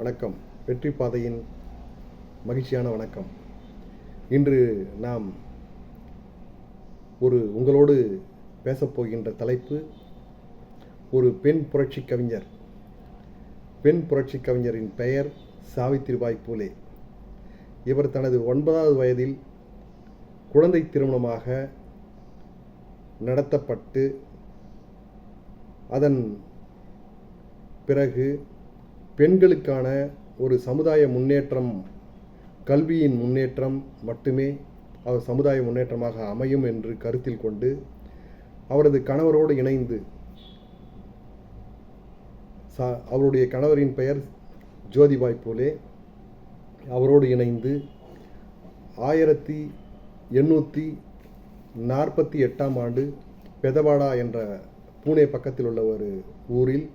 வணக்கம். வெற்றி பாதையின் மகிழ்ச்சியான வணக்கம். இன்று நாம் உங்களோடு பேசப்போகின்ற தலைப்பு ஒரு பெண் புரட்சி கவிஞர். பெண் புரட்சி கவிஞரின் பெயர் சாவித்திரிபாய் பூலே. இவர் தனது 9வது வயதில் குழந்தை திருமணமாக நடத்தப்பட்டு அதன் பிறகு பெண்களுக்கான ஒரு சமுதாய முன்னேற்றம், கல்வியின் முன்னேற்றம் மட்டுமே அவர் சமுதாய முன்னேற்றமாக அமையும் என்று கருத்தில் கொண்டு அவரது கணவரோடு இணைந்து, அவருடைய கணவரின் பெயர் ஜோதிபாய் பூலே, அவரோடு இணைந்து 1848ஆம் ஆண்டு பெதவாடா என்ற பூனே பக்கத்தில் உள்ள ஒரு ஊரில்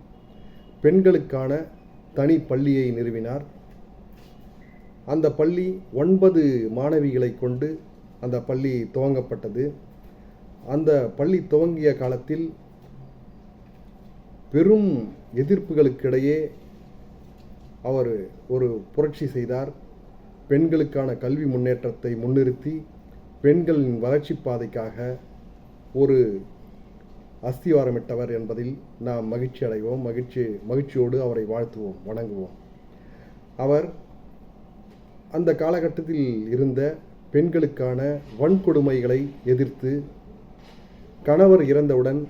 பெண்களுக்கான தனி பள்ளியை நிறுவினார். அந்த பள்ளி 9 மாணவிகளை கொண்டு அந்த பள்ளி துவங்கப்பட்டது. அந்த பள்ளி துவங்கிய காலத்தில் பெரும் எதிர்ப்புகளுக்கிடையே அவர் ஒரு புரட்சி செய்தார். பெண்களுக்கான கல்வி முன்னேற்றத்தை முன்னிறுத்தி பெண்களின் வளர்ச்சி பாதைக்காக ஒரு அஸ்திவாரமிட்டவர் என்பதில் நாம் மகிழ்ச்சி அடைவோம். மகிழ்ச்சியோடு அவரை வாழ்த்துவோம், வணங்குவோம். அவர் அந்த காலகட்டத்தில் இருந்த பெண்களுக்கான வன்கொடுமைகளை எதிர்த்து, கணவர் இறந்தவுடன்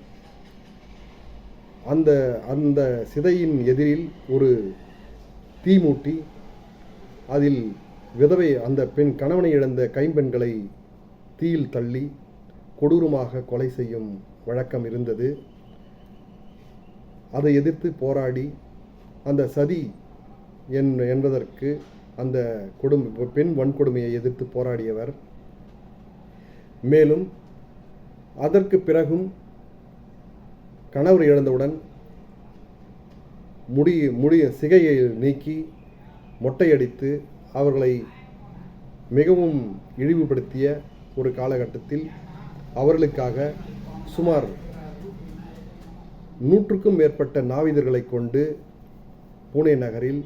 அந்த சிதையின் எதிரில் ஒரு தீ மூட்டி அதில் அந்த கணவனை இழந்த கைம்பெண்களை தீயில் தள்ளி கொடூரமாக கொலை செய்யும் வழக்கம் இருந்தது. அதை எதிர்த்து போராடி அந்த சதி என்பதற்கு அந்த பெண் வன்கொடுமையை எதிர்த்து போராடியவர். மேலும் அதற்கு பிறகும் கணவர் இழந்தவுடன் சிகையை நீக்கி மொட்டையடித்து அவர்களை மிகவும் இழிவுபடுத்திய ஒரு காலகட்டத்தில் அவர்களுக்காக சுமார் 100க்கும் மேற்பட்ட நாவிதர்களை கொண்டு பூனே நகரில்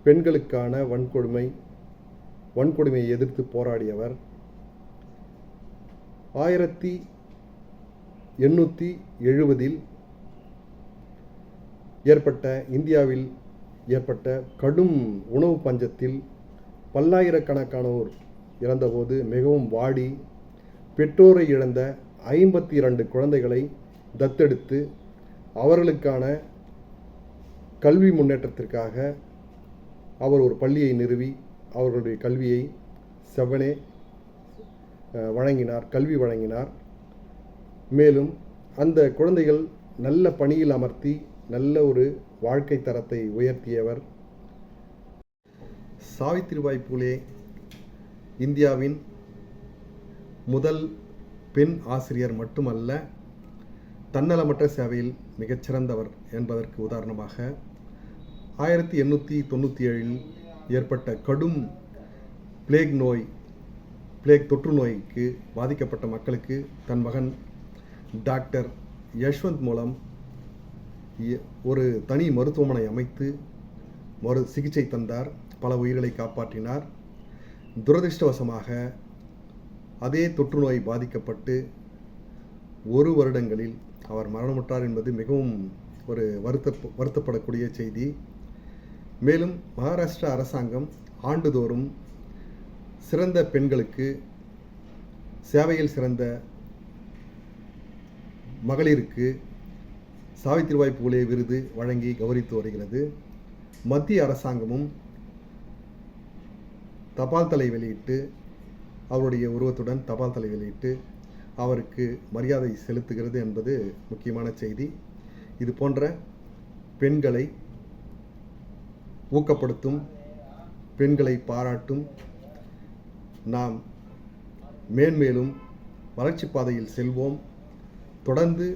பெண்களுக்கான வன்கொடுமையை எதிர்த்து போராடியவர். 1870இல் இந்தியாவில் ஏற்பட்ட கடும் உணவு பஞ்சத்தில் பல்லாயிரக்கணக்கானோர் இறந்தபோது மிகவும் வாடி பெற்றோரை இழந்த 52 குழந்தைகளை தத்தெடுத்து அவர்களுக்கான கல்வி முன்னேற்றத்திற்காக அவர் ஒரு பள்ளியை நிறுவி அவர்களுடைய கல்வியை செவ்வனே கல்வி வழங்கினார். மேலும் அந்த குழந்தைகள் நல்ல பணியில் அமர்த்தி நல்ல ஒரு வாழ்க்கை தரத்தை உயர்த்தியவர். சாவித்திரிபாய் பூலே இந்தியாவின் முதல் பெண் ஆசிரியர் மட்டுமல்ல, தன்னலமற்ற சேவையில் மிகச்சிறந்தவர் என்பதற்கு உதாரணமாக 1897இல் ஏற்பட்ட கடும் பிளேக் தொற்று நோய்க்கு பாதிக்கப்பட்ட மக்களுக்கு தன் மகன் டாக்டர் யஷ்வந்த் மூலம் ஒரு தனி மருத்துவமனை அமைத்து சிகிச்சை தந்தார். பல உயிர்களை காப்பாற்றினார். துரதிர்ஷ்டவசமாக அதே தொற்று நோய் பாதிக்கப்பட்டு 1 வருடங்களில் அவர் மரணமுற்றார் என்பது மிகவும் ஒரு வருத்தப்படக்கூடிய செய்தி. மேலும் மகாராஷ்டிரா அரசாங்கம் ஆண்டுதோறும் சிறந்த பெண்களுக்கு, சேவையில் சிறந்த மகளிருக்கு சாவித்திரிபாய் பூலே விருது வழங்கி கௌரவித்து வருகிறது. மத்திய அரசாங்கமும் தபால் தலை வெளியிட்டு, அவருடைய உருவத்துடன் தபால் தலை வெளியிட்டு அவருக்கு மரியாதை செலுத்துகிறது என்பது முக்கியமான செய்தி. இது போன்ற பெண்களை ஊக்கப்படுத்தும், பெண்களை பாராட்டும், நாம் மேன்மேலும் வளர்ச்சி பாதையில் செல்வோம். தொடர்ந்து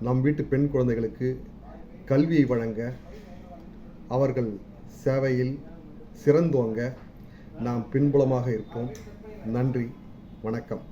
நம் வீட்டு பெண் குழந்தைகளுக்கு கல்வியை வழங்க, அவர்கள் சேவையில் சிறந்தோங்க நாம் பின்புலமாக இருப்போம். நன்றி, வணக்கம்.